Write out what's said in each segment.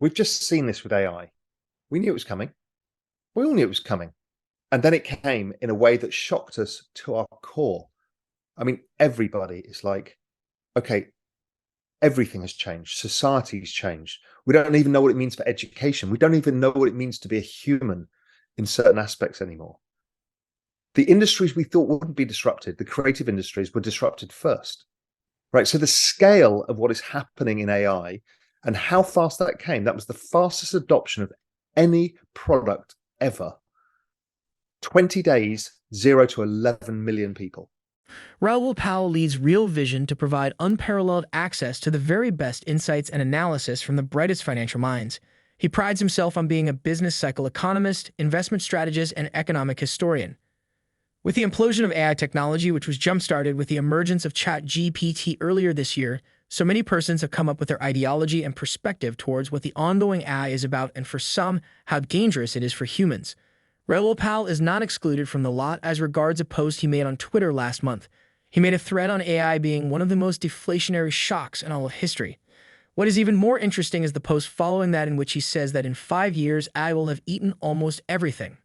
We've just seen this with AI. We knew it was coming. We all knew it was coming. And then it came in a way that shocked us to our core. I mean, everybody is like, okay, everything has changed. Society's changed. We don't even know what it means for education. We don't even know what it means to be a human in certain aspects anymore. The industries we thought wouldn't be disrupted, the creative industries, were disrupted first, right? So the scale of what is happening in AI and how fast that came, that was the fastest adoption of any product ever. 20 days, 0 to 11 million people. Raoul Pal leads Real Vision to provide unparalleled access to the very best insights and analysis from the brightest financial minds. He prides himself on being a business cycle economist, investment strategist, and economic historian. With the implosion of AI technology, which was jump-started with the emergence of ChatGPT earlier this year, so many persons have come up with their ideology and perspective towards what the ongoing AI is about, and for some, how dangerous it is for humans. Raoul Pal is not excluded from the lot as regards a post he made on Twitter last month. He made a thread on AI being one of the most deflationary shocks in all of history. What is even more interesting is the post following that, in which he says that in 5 years, AI will have eaten almost everything.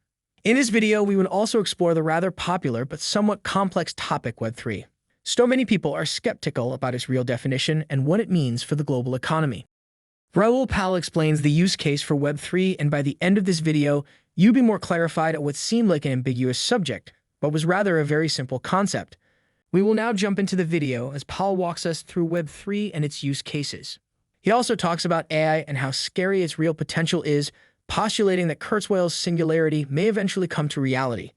In this video, we will also explore the rather popular but somewhat complex topic Web3. So many people are skeptical about its real definition and what it means for the global economy. Raoul Pal explains the use case for Web3, and by the end of this video, you'll be more clarified at what seemed like an ambiguous subject, but was rather a very simple concept. We will now jump into the video as Paul walks us through Web3 and its use cases. He also talks about AI and how scary its real potential is, postulating that Kurzweil's singularity may eventually come to reality.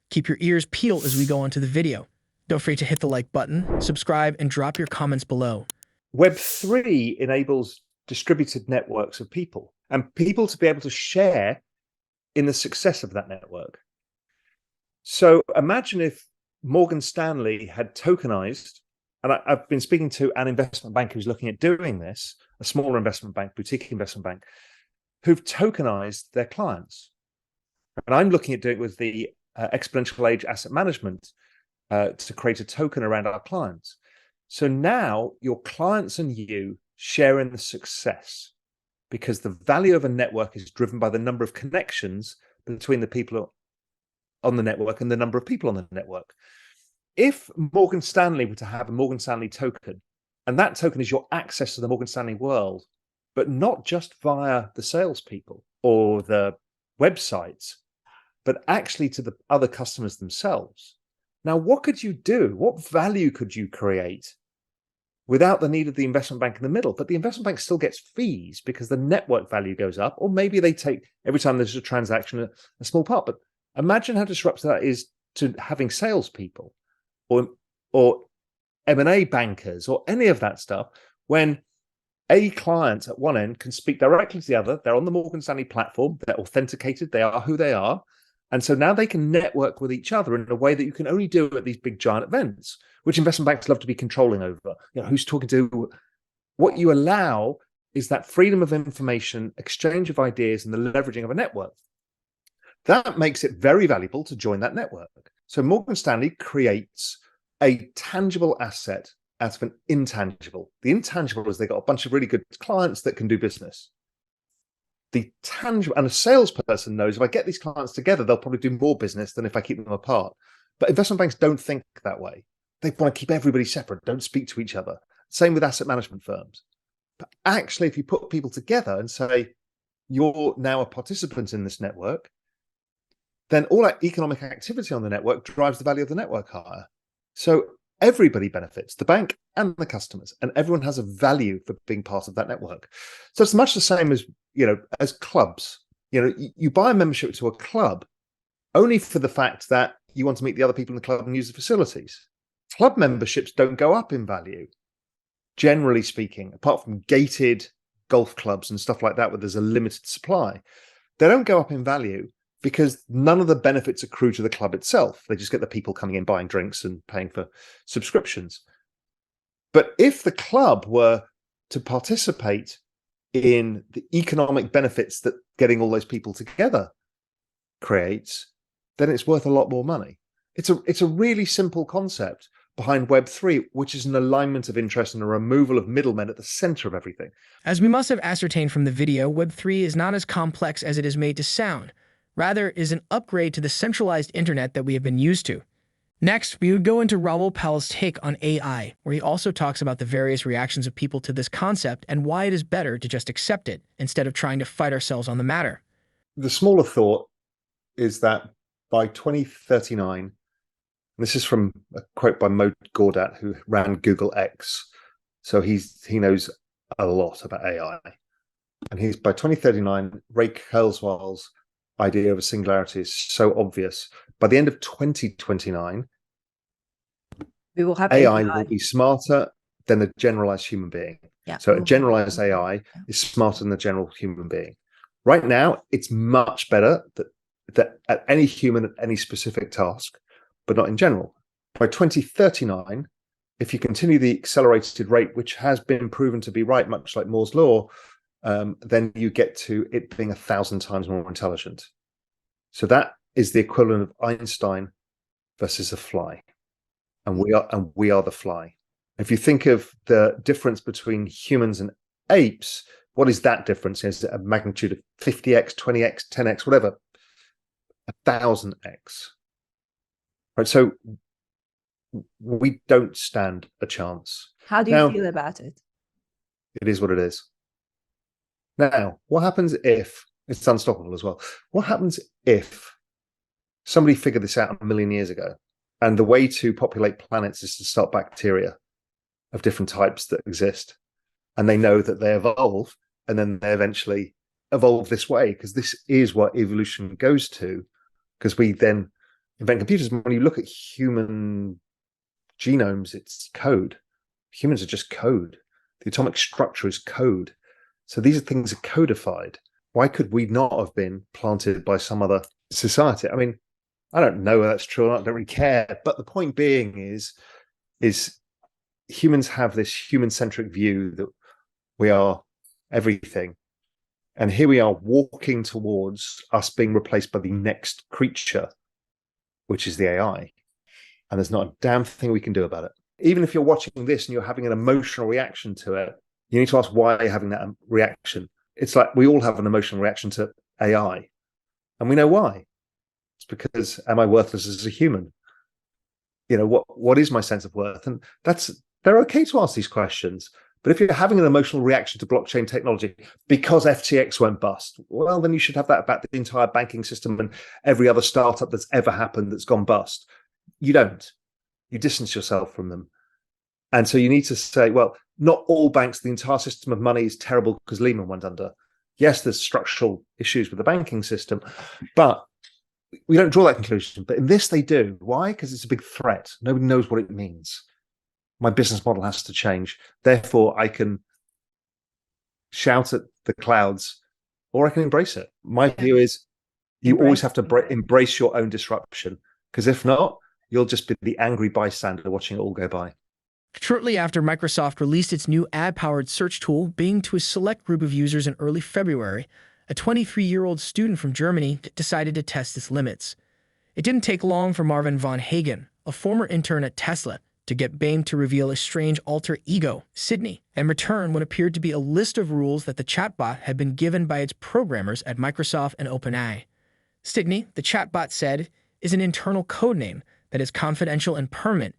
Keep your ears peeled as we go on to the video. Don't forget to hit the like button, subscribe, and drop your comments below. Web3 enables distributed networks of people and people to be able to share in the success of that network. So imagine if Morgan Stanley had tokenized, and I've been speaking to an investment bank who's looking at doing this, a smaller investment bank, boutique investment bank, who've tokenized their clients. And I'm looking at doing it with the exponential age asset management to create a token around our clients. So now your clients and you share in the success, because the value of a network is driven by the number of connections between the people on the network and the number of people on the network. If Morgan Stanley were to have a Morgan Stanley token, and that token is your access to the Morgan Stanley world, but not just via the salespeople or the websites, but actually to the other customers themselves. Now, what could you do? What value could you create without the need of the investment bank in the middle? But the investment bank still gets fees because the network value goes up, or maybe they take, every time there's a transaction, a small part. But imagine how disruptive that is to having salespeople or M&A bankers or any of that stuff, when a client at one end can speak directly to the other. They're on the Morgan Stanley platform. They're authenticated. They are who they are. And so now they can network with each other in a way that you can only do at these big giant events, which investment banks love to be controlling over. You know, who's talking to. What you allow is that freedom of information, exchange of ideas, and the leveraging of a network. That makes it very valuable to join that network. So Morgan Stanley creates a tangible asset out of an intangible. The intangible is they got a bunch of really good clients that can do business. The tangible, and a salesperson knows if I get these clients together, they'll probably do more business than if I keep them apart. But investment banks don't think that way. They want to keep everybody separate, don't speak to each other. Same with asset management firms. But actually, if you put people together and say, you're now a participant in this network, then all that economic activity on the network drives the value of the network higher. So everybody benefits, the bank and the customers, and everyone has a value for being part of that network. So it's much the same as, as clubs. You buy a membership to a club only for the fact that you want to meet the other people in the club and use the facilities. Club memberships don't go up in value, generally speaking, apart from gated golf clubs and stuff like that, where there's a limited supply. They don't go up in value because none of the benefits accrue to the club itself. They just get the people coming in, buying drinks and paying for subscriptions. But if the club were to participate in the economic benefits that getting all those people together creates, then it's worth a lot more money. It's a really simple concept, behind Web3, which is an alignment of interest and a removal of middlemen at the center of everything. As we must have ascertained from the video, Web3 is not as complex as it is made to sound. Rather, it is an upgrade to the centralized internet that we have been used to. Next, we would go into Raoul Pal's take on AI, where he also talks about the various reactions of people to this concept and why it is better to just accept it instead of trying to fight ourselves on the matter. The smaller thought is that by 2039, this is from a quote by Mo Gaudat, who ran Google X, so he knows a lot about AI. And he's by 2039, Ray Kurzweil's idea of a singularity is so obvious. By the end of 2029, we will have AI will be smarter than a generalized human being. Yeah. So a generalized AI is smarter than the general human being. Right now, it's much better that at any human at any specific task, but not in general. By 2039, if you continue the accelerated rate, which has been proven to be right, much like Moore's law, then you get to it being 1,000 times more intelligent. So that is the equivalent of Einstein versus a fly. And we are the fly. If you think of the difference between humans and apes, what is that difference? Is it a magnitude of 50x, 20x, 10x, whatever? 1,000x. Right. So we don't stand a chance. How do you feel about it? It is what it is. Now, what happens if it's unstoppable as well? What happens if somebody figured this out a million years ago? And the way to populate planets is to start bacteria of different types that exist. And they know that they evolve, and then they eventually evolve this way, because this is what evolution goes to, because we then invent computers. When you look at human genomes, it's code. Humans are just code. The atomic structure is code. So these are things that are codified. Why could we not have been planted by some other society? I mean, I don't know whether that's true or not. I don't really care. But the point being is humans have this human-centric view that we are everything. And here we are walking towards us being replaced by the next creature, which is the AI. And there's not a damn thing we can do about it. Even if you're watching this and you're having an emotional reaction to it, you need to ask why you're having that reaction. It's like we all have an emotional reaction to AI. And we know why. It's because, am I worthless as a human? You know, what is my sense of worth? And they're okay to ask these questions. But if you're having an emotional reaction to blockchain technology because FTX went bust, well, then you should have that about the entire banking system and every other startup that's ever happened that's gone bust. You don't. You distance yourself from them. And so you need to say, well, not all banks, the entire system of money is terrible because Lehman went under. Yes, there's structural issues with the banking system, but we don't draw that conclusion. But in this, they do. Why? Because it's a big threat. Nobody knows what it means. My business model has to change. Therefore, I can shout at the clouds or I can embrace it. My view is you always have to embrace your own disruption, because if not, you'll just be the angry bystander watching it all go by. Shortly after Microsoft released its new ad-powered search tool, Bing, to a select group of users in early February, a 23-year-old student from Germany decided to test its limits. It didn't take long for Marvin von Hagen, a former intern at Tesla, to get Bing to reveal a strange alter ego, Sydney, and return what appeared to be a list of rules that the chatbot had been given by its programmers at Microsoft and OpenAI. Sydney, the chatbot said, is an internal code name that is confidential and permanent,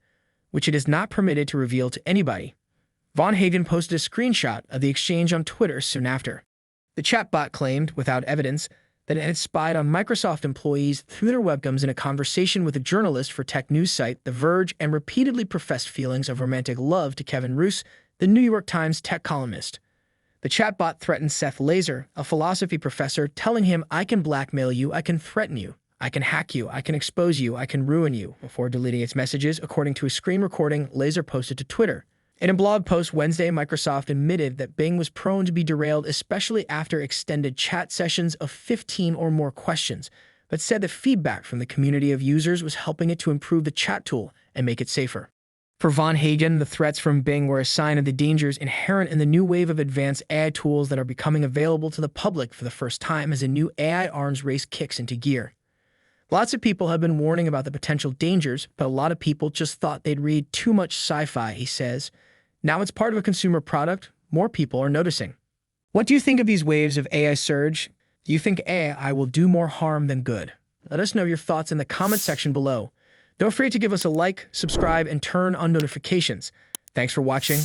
which it is not permitted to reveal to anybody. Von Hagen posted a screenshot of the exchange on Twitter soon after. The chatbot claimed, without evidence, that it had spied on Microsoft employees through their webcams in a conversation with a journalist for tech news site The Verge, and repeatedly professed feelings of romantic love to Kevin Roose, the New York Times tech columnist. The chatbot threatened Seth Laser, a philosophy professor, telling him, "I can blackmail you, I can threaten you, I can hack you, I can expose you, I can ruin you," before deleting its messages, according to a screen recording Laser posted to Twitter. In a blog post Wednesday, Microsoft admitted that Bing was prone to be derailed, especially after extended chat sessions of 15 or more questions, but said that feedback from the community of users was helping it to improve the chat tool and make it safer. For Von Hagen, the threats from Bing were a sign of the dangers inherent in the new wave of advanced AI tools that are becoming available to the public for the first time as a new AI arms race kicks into gear. Lots of people have been warning about the potential dangers, but a lot of people just thought they'd read too much sci-fi, he says. Now it's part of a consumer product, more people are noticing. What do you think of these waves of AI surge? Do you think AI will do more harm than good? Let us know your thoughts in the comment section below. Don't forget to give us a like, subscribe, and turn on notifications. Thanks for watching.